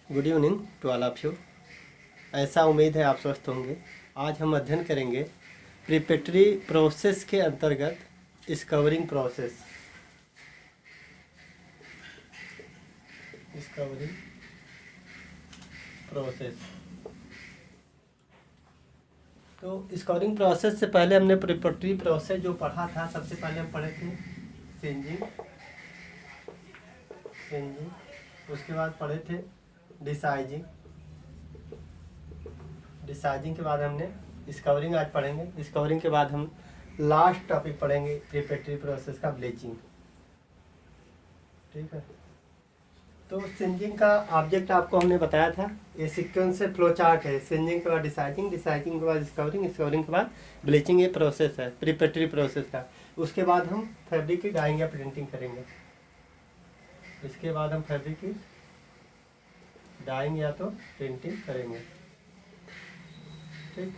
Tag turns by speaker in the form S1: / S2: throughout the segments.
S1: Good evening to all of you. ऐसा उम्मीद है आप स्वस्थ होंगे। आज हम अध्ययन करेंगे प्रिपरेटरी प्रोसेस के अंतर्गत डिस्कवरिंग प्रोसेस। तो डिस्कवरिंग प्रोसेस से पहले हमने प्रिपरेटरी प्रोसेस जो पढ़ा था, सबसे पहले हम पढ़े थे चेंजिंग। उसके बाद पढ़े थे डिसाइजिंग के बाद हमने डिस्कवरिंग आज पढ़ेंगे। डिस्कवरिंग के बाद हम लास्ट टॉपिक पढ़ेंगे प्रिपरेटरी प्रोसेस का ब्लीचिंग। ठीक है, तो सिंजिंग का ऑब्जेक्ट आपको हमने बताया था, ये सीक्वेंस से फ्लो चार्ट है। सिंजिंग के बाद डिसाइजिंग, डिसाइजिंग के बाद डिस्कवरिंग, डिस्कवरिंग के बाद ब्लीचिंग। ये प्रोसेस है प्रिपरेटरी प्रोसेस का। उसके बाद हम फैब्रिक की डाइंग या प्रिंटिंग करेंगे। इसके बाद हम फैब्रिक की डाइंग या तो प्रिंटिंग करेंगे। ठीक,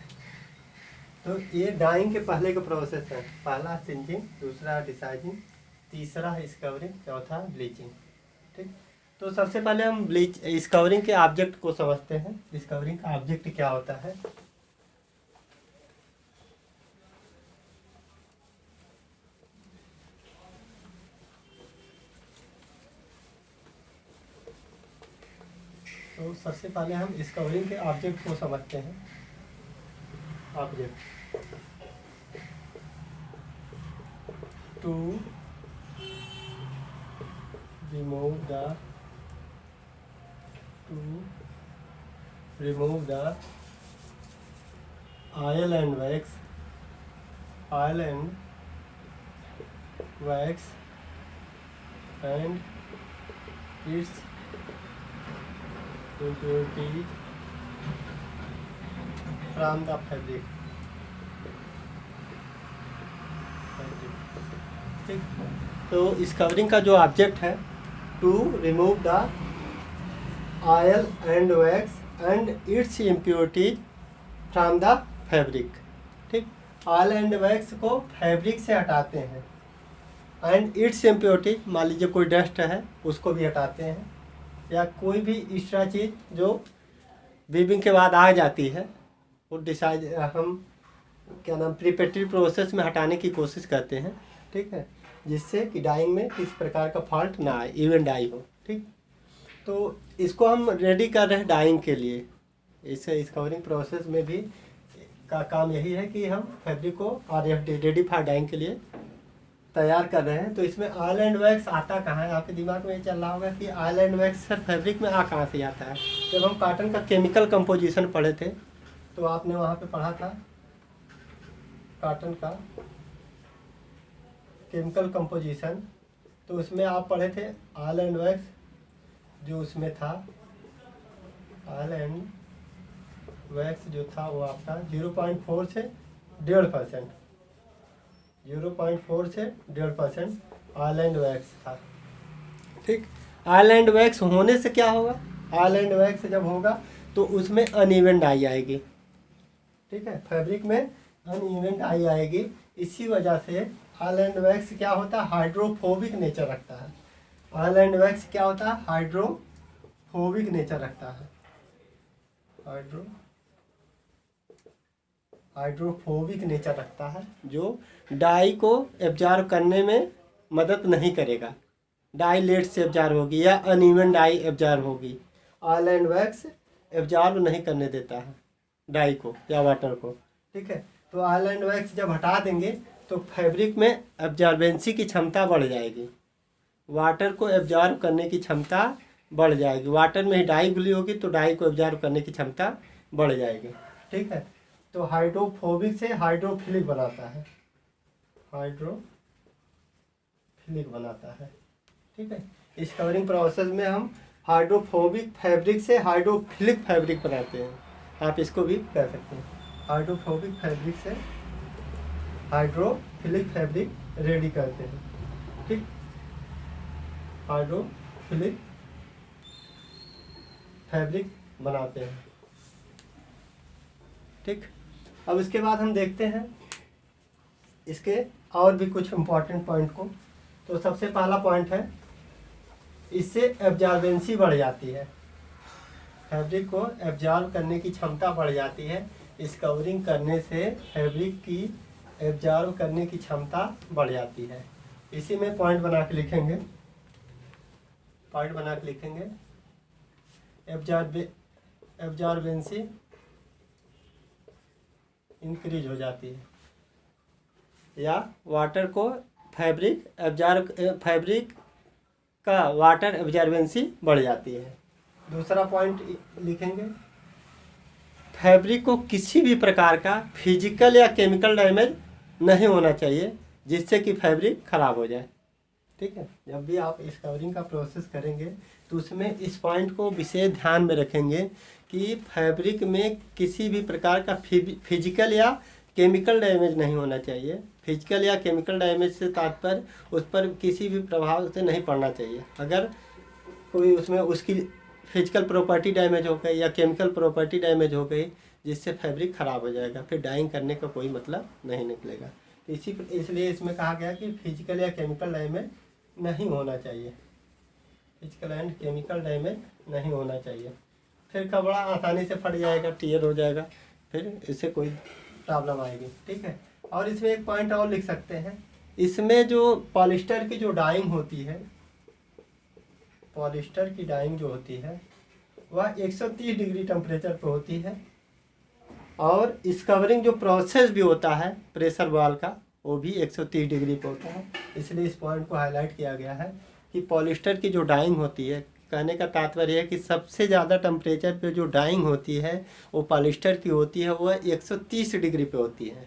S1: तो ये डाइंग के पहले का प्रोसेस है। पहला सिंजिंग, दूसरा डिसाइजिंग, तीसरा डिस्कवरिंग, चौथा ब्लीचिंग। ठीक, तो सबसे पहले हम डिस्कवरिंग के ऑब्जेक्ट को समझते हैं। डिस्कवरिंग का ऑब्जेक्ट क्या होता है? तो सबसे पहले हम डिस्कवरिंग के ऑब्जेक्ट को समझते हैं। Object to remove the oil and wax and its impurities from the fabric। ठीक, तो डिस्कवरिंग का जो ऑब्जेक्ट है, to remove the oil and wax and its impurities from the fabric. ठीक, ऑयल एंड वैक्स को फैब्रिक से हटाते हैं, एंड इट्स इम्प्योरिटीज, मान लीजिए कोई डस्ट है उसको भी हटाते हैं, या कोई भी एक्स्ट्रा चीज़ जो वीविंग के बाद आ जाती है, वो डिसाइड हम प्रिपरेटरी प्रोसेस में हटाने की कोशिश करते हैं। ठीक है, जिससे कि डाइंग में किस प्रकार का फॉल्ट ना आए, इवन डाई हो। ठीक, तो इसको हम रेडी कर रहे हैं डाइंग के लिए। इसे डिस्कवरिंग प्रोसेस में भी का काम यही है कि हम फैब्रिक को और रेडी फॉर डाइंग के लिए तैयार कर रहे हैं। तो इसमें ऑयल एंड वैक्स आता कहाँ है? आपके दिमाग में ये चल रहा होगा कि oil and wax sir fabric में कहाँ से आता है। जब हम कॉटन का केमिकल कंपोजिशन पढ़े थे, तो आपने वहाँ पे पढ़ा था कॉटन का केमिकल कंपोजिशन। तो उसमें आप पढ़े थे ऑयल एंड वैक्स, जो उसमें था ऑयल एंड वैक्स जो था वो आपका 0.4 से 1.5%, 0.4 से 1.5% ऑयल एंड वैक्स था। ठीक, ऑयल एंड वैक्स होने से क्या होगा? ऑयल एंड वैक्स जब होगा तो उसमें अनइवन डाई आएगी। ठीक है, फैब्रिक में अनइवन डाई आएगी। इसी वजह से ऑयल एंड वैक्स क्या होता है? हाइड्रोफोबिक नेचर रखता है। ऑयल एंड वैक्स क्या होता है? हाइड्रोफोबिक नेचर रखता है। हाइड्रोफोबिक नेचर रखता है, जो डाई को एब्जॉर्ब करने में मदद नहीं करेगा। डाई लेट से एब्जॉर्ब होगी या अनइवन डाई एब्जॉर्ब होगी। ऑयल एंड वैक्स एब्जॉर्ब नहीं करने देता है डाई को या वाटर को। ठीक है, तो ऑयल एंड वैक्स जब हटा देंगे तो फैब्रिक में एब्जॉर्बेंसी की क्षमता बढ़ जाएगी, वाटर को एब्जॉर्ब करने की क्षमता बढ़ जाएगी। वाटर में ही डाई घुली होगी तो डाई को एब्जॉर्ब करने की क्षमता बढ़ जाएगी। ठीक है, तो हाइड्रोफोबिक से हाइड्रोफिलिक बनाता है, हाइड्रोफिलिक बनाता है। ठीक है, इस कवरिंग प्रोसेस में हम हाइड्रोफोबिक फैब्रिक से हाइड्रोफिलिक फैब्रिक बनाते हैं। आप इसको भी कह सकते हैं, हाइड्रोफोबिक फैब्रिक से हाइड्रोफिलिक फैब्रिक रेडी करते हैं। ठीक, हाइड्रोफिलिक फैब्रिक बनाते हैं। ठीक, अब इसके बाद हम देखते हैं इसके और भी कुछ इम्पोर्टेंट पॉइंट को। तो सबसे पहला पॉइंट है, इससे एब्जॉर्बेंसी बढ़ जाती है। फैब्रिक को एब्जॉर्ब करने की क्षमता बढ़ जाती है। इस कवरिंग करने से फैब्रिक की एब्जॉर्ब करने की क्षमता बढ़ जाती है। इसी में पॉइंट बना के लिखेंगे, पॉइंट बना के लिखेंगे एब्जॉर्बेंसी इंक्रीज हो जाती है, या वाटर को फैब्रिक का वाटर एब्जॉर्बेंसी बढ़ जाती है। दूसरा पॉइंट लिखेंगे, फैब्रिक को किसी भी प्रकार का फिजिकल या केमिकल डैमेज नहीं होना चाहिए जिससे कि फैब्रिक खराब हो जाए। ठीक है, जब भी आप इस कवरिंग का प्रोसेस करेंगे तो उसमें इस पॉइंट को विशेष ध्यान में रखेंगे कि फैब्रिक में किसी भी प्रकार का फिजिकल या केमिकल डैमेज नहीं होना चाहिए। फिजिकल या केमिकल डैमेज से तात्पर्य उस पर किसी भी प्रभाव से नहीं पड़ना चाहिए। अगर कोई उसमें उसकी फिजिकल प्रॉपर्टी डैमेज हो गई या केमिकल प्रॉपर्टी डैमेज हो गई जिससे फैब्रिक ख़राब हो जाएगा, फिर डाइंग करने का कोई मतलब नहीं निकलेगा। तो इसलिए इसमें कहा गया कि फिजिकल या केमिकल डैमेज नहीं होना चाहिए, फिजिकल एंड केमिकल डैमेज नहीं होना चाहिए। फिर कपड़ा आसानी से फट जाएगा, टियर हो जाएगा, फिर इससे कोई प्रॉब्लम आएगी। ठीक है, और इसमें एक पॉइंट और लिख सकते हैं, इसमें जो पॉलिस्टर की जो डाइंग होती है, पॉलिस्टर की डाइंग जो होती है वह 130 डिग्री टेम्परेचर पर होती है, और इस कवरिंग जो प्रोसेस भी होता है प्रेशर वॉल का वो भी 130 डिग्री पर होता है। इसलिए इस पॉइंट को हाईलाइट किया गया है कि पॉलिस्टर की जो डाइंग होती है, कहने का तात्पर्य है कि सबसे ज़्यादा टेम्परेचर पे जो डाइंग होती है वो पॉलिस्टर की होती है, वह 130 डिग्री पे होती है।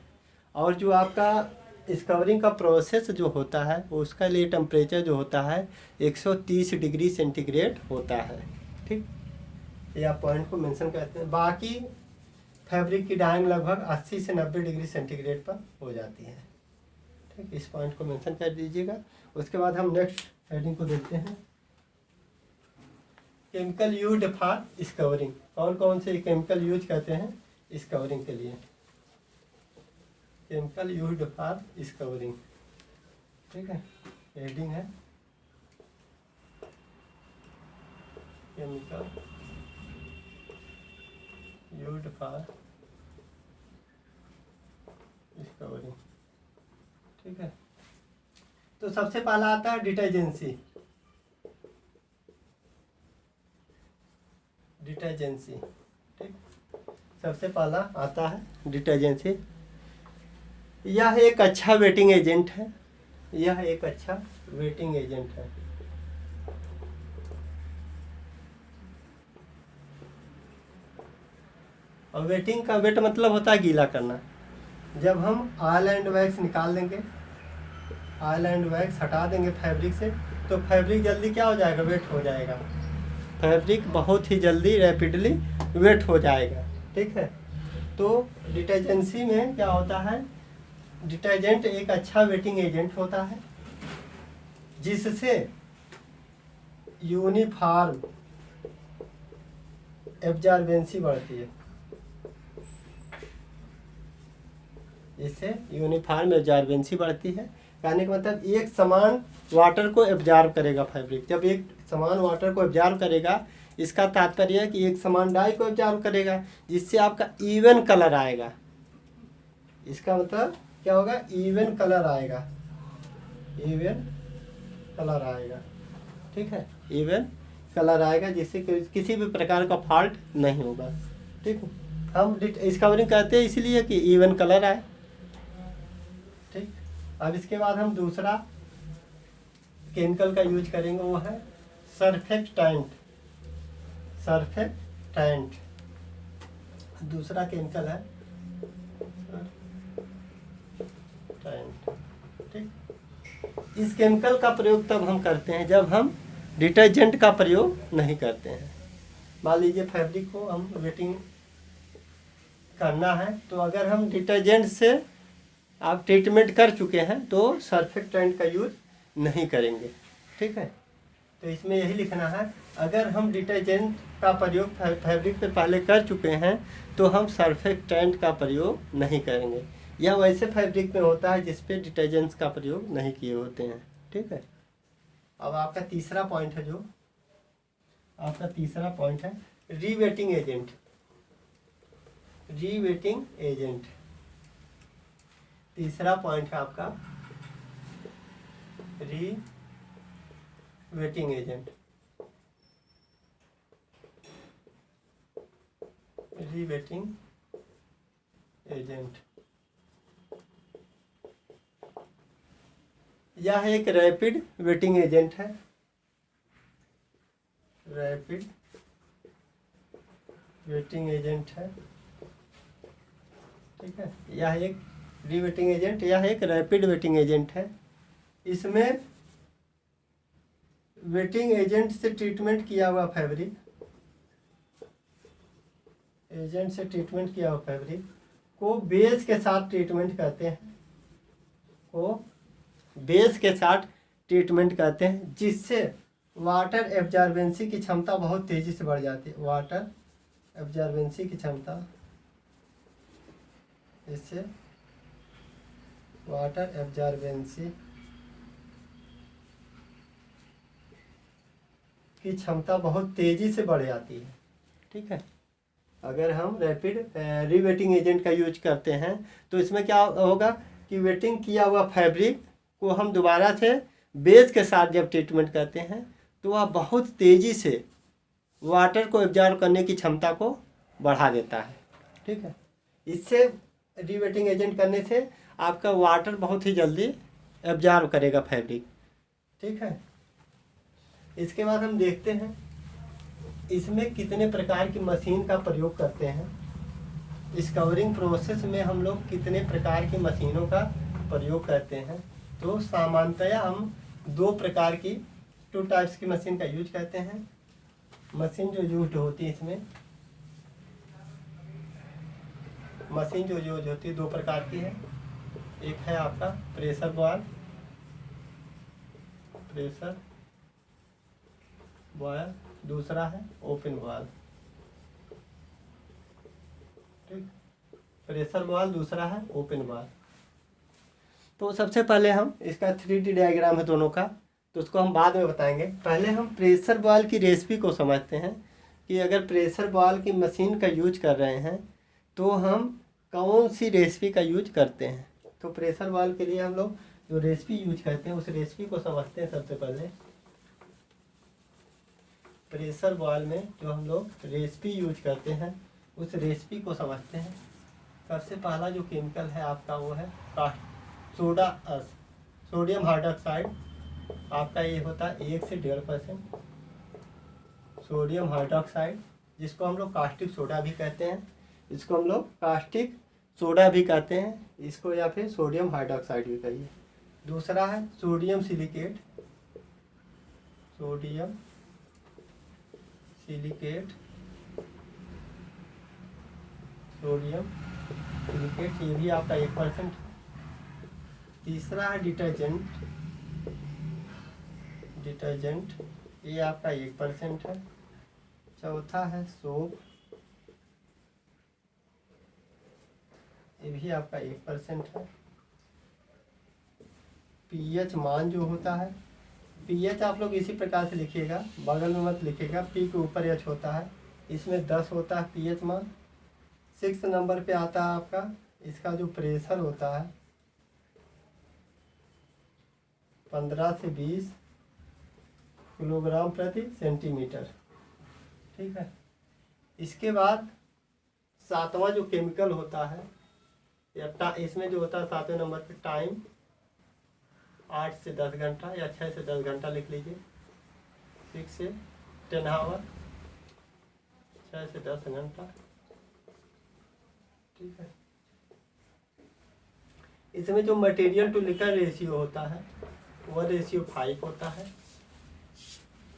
S1: और जो आपका इस कवरिंग का प्रोसेस जो होता है वो उसका लिए टेम्परेचर जो होता है 130 डिग्री सेंटीग्रेड होता है। ठीक, ये आप पॉइंट को मेंशन करते हैं। बाकी फैब्रिक की डाइंग लगभग 80 से 90 डिग्री सेंटीग्रेड पर हो जाती है। ठीक, इस पॉइंट को मेंशन कर दीजिएगा। उसके बाद हम नेक्स्ट हेडिंग को देखते हैं, केमिकल यूज्ड फॉर इस कवरिंग। कौन कौन से केमिकल यूज करते हैं इस कवरिंग के लिए? केमिकल यूज्ड फॉर इस कवरिंग। ठीक है, हेडिंग है केमिकल यूज्ड फॉर इस कवरिंग। ठीक है, तो सबसे पहला आता है डिटर्जेंसी। डिटर्जेंसी, ठीक, सबसे पहला आता है डिटर्जेंसी। यह एक अच्छा वेटिंग एजेंट है, यह एक अच्छा वेटिंग एजेंट है। और वेटिंग का वेट मतलब होता है गीला करना। जब हम ऑयल एंड वैक्स निकाल देंगे, ऑयल एंड वैक्स हटा देंगे फैब्रिक से, तो फैब्रिक जल्दी क्या हो जाएगा, वेट हो जाएगा। फैब्रिक बहुत ही जल्दी रैपिडली वेट हो जाएगा। ठीक है, तो डिटर्जेंसी में क्या होता है, डिटर्जेंट एक अच्छा वेटिंग एजेंट होता है जिससे यूनिफॉर्म एब्जॉर्बेंसी बढ़ती है, इससे यूनिफॉर्म एब्जॉर्बेंसी बढ़ती है। कहने का मतलब एक समान वाटर को एब्जॉर्ब करेगा फैब्रिक। जब एक समान वाटर को एब्जॉर्ब करेगा, इसका तात्पर्य है कि एक समान डाई को एब्जॉर्ब करेगा, जिससे आपका इवन कलर आएगा। इसका मतलब क्या होगा, इवन कलर आएगा, इवन कलर आएगा। ठीक है, इवन कलर आएगा जिससे किसी भी प्रकार का फॉल्ट नहीं होगा। ठीक है, हम इस कवरिंग कहते हैं इसलिए कि इवन कलर आए। ठीक, अब इसके बाद हम दूसरा केमिकल का यूज करेंगे, वो है सर्फेक्टेंट। सर्फेक्टेंट दूसरा केमिकल है सर्फेक्टेंट। ठीक, इस केमिकल का प्रयोग तब हम करते हैं जब हम डिटर्जेंट का प्रयोग नहीं करते हैं। मान लीजिए फैब्रिक को हम वेटिंग करना है, तो अगर हम डिटर्जेंट से आप ट्रीटमेंट कर चुके हैं तो सर्फेक्टेंट का यूज नहीं करेंगे। ठीक है, तो इसमें यही लिखना है, अगर हम डिटर्जेंट का प्रयोग फैब्रिक पे पहले कर चुके हैं तो हम सर्फेक्टेंट का प्रयोग नहीं करेंगे। यह वैसे फैब्रिक में होता है जिस पे डिटर्जेंट्स का प्रयोग नहीं किए होते हैं। ठीक है, अब आपका तीसरा पॉइंट है, जो आपका तीसरा पॉइंट है रीवेटिंग एजेंट, रीवेटिंग एजेंट। तीसरा पॉइंट है आपका रीवेटिंग एजेंट, रीवेटिंग एजेंट। यह एक रैपिड वेटिंग एजेंट है, रैपिड वेटिंग एजेंट है, ठीक है। यह एक रीवेटिंग एजेंट, यह एक रैपिड वेटिंग एजेंट है। इसमें वेटिंग एजेंट से ट्रीटमेंट किया हुआ फैब्रिक, एजेंट से ट्रीटमेंट किया हुआ फैब्रिक को बेस के साथ ट्रीटमेंट करते हैं, को बेस के साथ ट्रीटमेंट करते हैं, जिससे वाटर एब्जॉर्बेंसी की क्षमता बहुत तेज़ी से बढ़ जाती है। वाटर एब्जॉर्बेंसी की क्षमता, इससे वाटर एब्जॉर्बेंसी की क्षमता बहुत तेज़ी से बढ़ जाती है, ठीक है। अगर हम रैपिड रीवेटिंग एजेंट का यूज करते हैं तो इसमें क्या होगा कि वेटिंग किया हुआ फैब्रिक को हम दोबारा से बेस के साथ जब ट्रीटमेंट करते हैं तो वह बहुत तेज़ी से वाटर को एब्जॉर्ब करने की क्षमता को बढ़ा देता है, ठीक है। इससे रीवेटिंग एजेंट करने से आपका वाटर बहुत ही जल्दी एब्जॉर्ब करेगा फैब्रिक, ठीक है। इसके बाद हम देखते हैं इसमें कितने प्रकार की मशीन का प्रयोग करते हैं। इस कवरिंग प्रोसेस में हम लोग कितने प्रकार की मशीनों का प्रयोग करते हैं। तो सामान्यतया हम दो प्रकार की, 2 टाइप्स की मशीन का यूज करते हैं। मशीन जो यूज होती है इसमें, मशीन जो यूज होती है 2 प्रकार की है। एक है आपका प्रेशर बॉयल, प्रेशर बॉयल, दूसरा है ओपन बॉयल, ठीक। प्रेशर बॉयल, दूसरा है ओपन बॉयल। तो सबसे पहले हम इसका 3D डायग्राम है दोनों का, तो उसको हम बाद में बताएंगे। पहले हम प्रेशर बॉयल की रेसिपी को समझते हैं कि अगर प्रेशर बॉयल की मशीन का यूज कर रहे हैं तो हम कौन सी रेसिपी का यूज करते हैं। तो प्रेशर बॉयल के लिए हम लोग जो रेसिपी यूज करते हैं उस रेसिपी को समझते हैं। सबसे पहले प्रेशर बॉयल में जो हम लोग रेसिपी यूज करते हैं उस रेसिपी को समझते हैं। सबसे पहला जो केमिकल है आपका वो है सोडियम हाइड्रोक्साइड। आपका ये होता है 1 से 1.5% सोडियम हाइड्रोक्साइड, जिसको हम लोग कास्टिक सोडा भी कहते हैं। इसको हम लोग कास्टिक सोडा भी कहते हैं, इसको या फिर सोडियम हाइड्रोक्साइड भी कहिए। दूसरा है sodium silicate, sodium silicate, sodium silicate, ये भी आपका 1%। तीसरा है डिटर्जेंट, डिटर्जेंट, ये आपका 1% है। चौथा है सोप, ये भी आपका 1% है। पीएच मान जो होता है, पीएच आप लोग इसी प्रकार से लिखिएगा, बगल में मत लिखिएगा, पी के ऊपर एच होता है। इसमें 10 होता है पीएच मान। 6 नंबर पे आता है आपका इसका जो प्रेशर होता है 15 से 20 किलोग्राम प्रति सेंटीमीटर, ठीक है। इसके बाद 7वां जो केमिकल होता है, या इसमें जो होता है 7वें नंबर पे टाइम 8 से 10 घंटा या 6 से 10 घंटा लिख लीजिए। 6 से 10 आवर, 6 से 10 घंटा, ठीक है। इसमें जो मटेरियल टू लिकर रेशियो होता है वह रेशियो 5 होता है,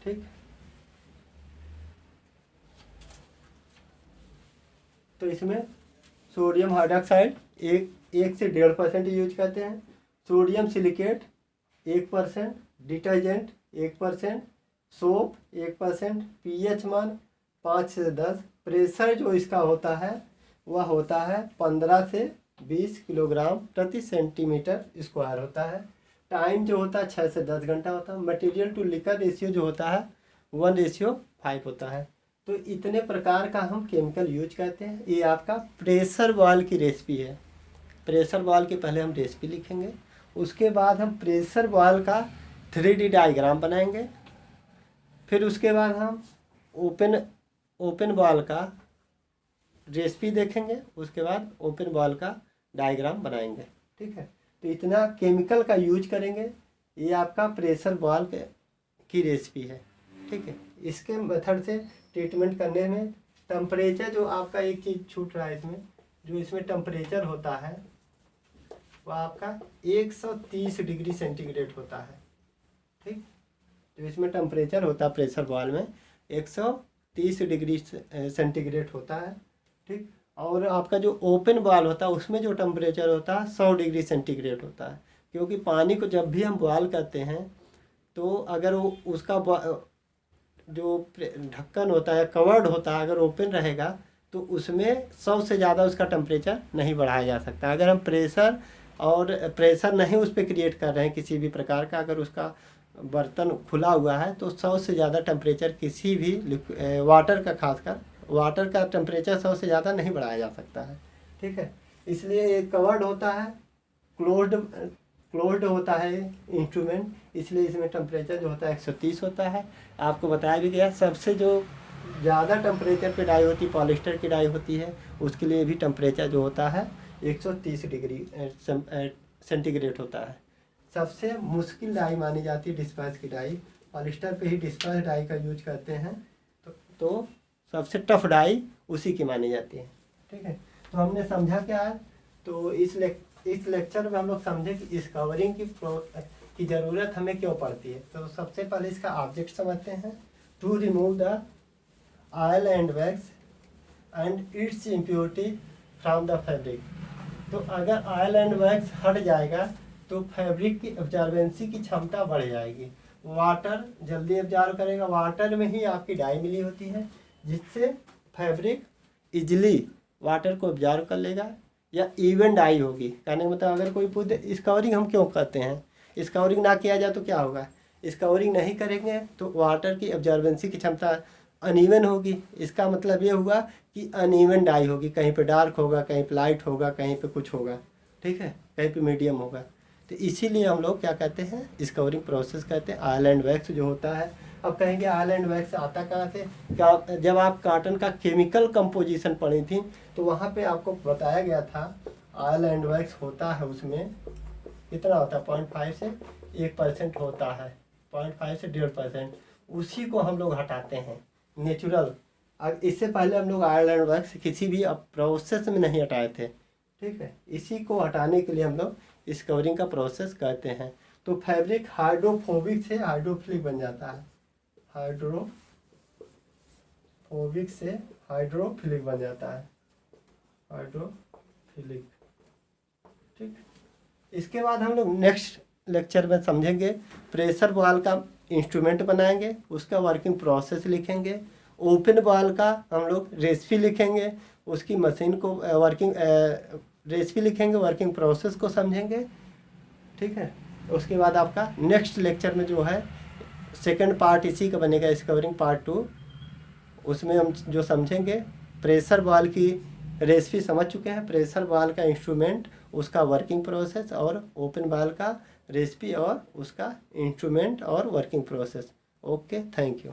S1: ठीक। तो इसमें सोडियम हाइड्रोक्साइड 1 से 1.5% यूज करते हैं, sodium silicate 1%, detergent 1%, soap 1%, pH मान 5 से 10। प्रेशर जो इसका होता है वह होता है 15 से 20 किलोग्राम प्रति सेंटीमीटर स्क्वायर होता है। टाइम जो होता है 6 से 10 घंटा होता है। मटेरियल टू लिकर रेशियो जो होता है 1:5 होता है। तो इतने प्रकार का हम केमिकल यूज करते हैं। ये आपका प्रेशर बॉल की रेसिपी है। प्रेशर बॉल की पहले हम रेसिपी लिखेंगे, उसके बाद हम प्रेशर बॉल का 3D डायग्राम बनाएंगे, फिर उसके बाद हम ओपन बॉल का रेसिपी देखेंगे, उसके बाद ओपन बॉल का डायग्राम बनाएंगे। ठीक है, तो इतना केमिकल का यूज करेंगे। ये आपका प्रेशर बॉल की रेसिपी है। ठीक है, इसके मेथड से ट्रीटमेंट करने में टेम्परेचर जो आपका एक चीज़ छूट रहा है इसमें, जो इसमें टेम्परेचर होता है वो आपका 130 डिग्री सेंटीग्रेड होता है। ठीक, जो इसमें टेम्परेचर होता है प्रेशर बॉल में 130 डिग्री सेंटीग्रेड होता है। ठीक, और आपका जो ओपन बॉल होता है उसमें जो टेम्परेचर होता है 100 डिग्री सेंटीग्रेड होता है। क्योंकि पानी को जब भी हम बॉयल करते हैं तो अगर वो उसका जो ढक्कन होता है, कवर्ड होता है, अगर ओपन रहेगा तो उसमें 100 से ज़्यादा उसका टेम्परेचर नहीं बढ़ाया जा सकता। अगर हम प्रेशर नहीं उस पर क्रिएट कर रहे हैं किसी भी प्रकार का, अगर उसका बर्तन खुला हुआ है तो 100 से ज़्यादा टेम्परेचर किसी भी वाटर का, खासकर वाटर का टेम्परेचर 100 से ज़्यादा नहीं बढ़ाया जा सकता है। ठीक है, इसलिए ये कवर्ड होता है, क्लोज्ड होता है इंस्ट्रूमेंट, इसलिए इसमें टेम्परेचर जो होता है 130 होता है। आपको बताया भी गया सबसे जो ज़्यादा टेम्परेचर पे डाई होती है, पॉलिस्टर की डाई होती है, उसके लिए भी टेम्परेचर जो होता है 130 डिग्री सेंटीग्रेड होता है। सबसे मुश्किल डाई मानी जाती है डिस्पर्स की डाई, पॉलिस्टर पे ही डिस्पर्स डाई का यूज करते हैं, तो सबसे टफ डाई उसी की मानी जाती है। ठीक है, तो हमने समझा क्या है, तो इस लेक्चर में हम लोग समझे कि इस कवरिंग की ज़रूरत हमें क्यों पड़ती है। तो सबसे पहले इसका ऑब्जेक्ट समझते हैं, to remove the oil and wax and its impurity from the fabric. तो अगर ऑयल एंड वैक्स हट जाएगा तो फैब्रिक की एब्जॉर्बेंसी की क्षमता बढ़ जाएगी, वाटर जल्दी एब्जॉर्ब करेगा। वाटर में ही आपकी डाई मिली होती है, जिससे फैब्रिक इजीली वाटर को एब्जॉर्ब कर लेगा या इवन डाई होगी। कहने का मतलब अगर कोई पूछे इस कवरिंग हम क्यों करते हैं, इस कवरिंग ना किया जाए तो क्या होगा, इस कवरिंग नहीं करेंगे तो वाटर की एब्जॉर्बेंसी की क्षमता अनइवन होगी। इसका मतलब ये हुआ कि अनइवन डाई होगी, कहीं पे डार्क होगा, कहीं पे लाइट होगा, कहीं पे कुछ होगा। ठीक है, कहीं पे मीडियम होगा। तो इसीलिए हम लोग क्या कहते हैं, इस कवरिंग प्रोसेस कहते हैं। ऑयल एंड वैक्स जो होता है, अब कहेंगे ऑयल एंड वैक्स आता कहाँ से, क्या जब आप कॉटन का केमिकल कंपोजिशन पढ़ी थी तो वहाँ पे आपको बताया गया था ऑयल एंड वैक्स होता है, उसमें कितना होता है 0.5 से 1% होता है, 0.5 से 1.5%। उसी को हम लोग हटाते हैं नेचुरल। इससे पहले हम लोग ऑयल एंड वैक्स किसी भी प्रोसेस में नहीं हटाए थे। ठीक है, इसी को हटाने के लिए हम लोग इस कवरिंग का प्रोसेस करते हैं। तो फैब्रिक हाइड्रोफोबिक से हाइड्रोफिलिक बन जाता है, हाइड्रोफोबिक से हाइड्रोफिलिक बन जाता है, हाइड्रोफिलिक। ठीक, इसके बाद हम लोग नेक्स्ट लेक्चर में समझेंगे प्रेशर बॉल का इंस्ट्रूमेंट बनाएंगे, उसका वर्किंग प्रोसेस लिखेंगे। ओपन बॉल का हम लोग रेसिपी लिखेंगे, उसकी मशीन को वर्किंग रेसिपी लिखेंगे, वर्किंग प्रोसेस को समझेंगे। ठीक है, उसके बाद आपका नेक्स्ट लेक्चर में जो है सेकंड पार्ट इसी का बनेगा, इस कवरिंग पार्ट 2। उसमें हम जो समझेंगे प्रेशर बॉल की रेसिपी समझ चुके हैं, प्रेशर बॉल का इंस्ट्रूमेंट, उसका वर्किंग प्रोसेस, और ओपन बॉल का रेसिपी और उसका इंस्ट्रूमेंट और working process. Okay, thank you.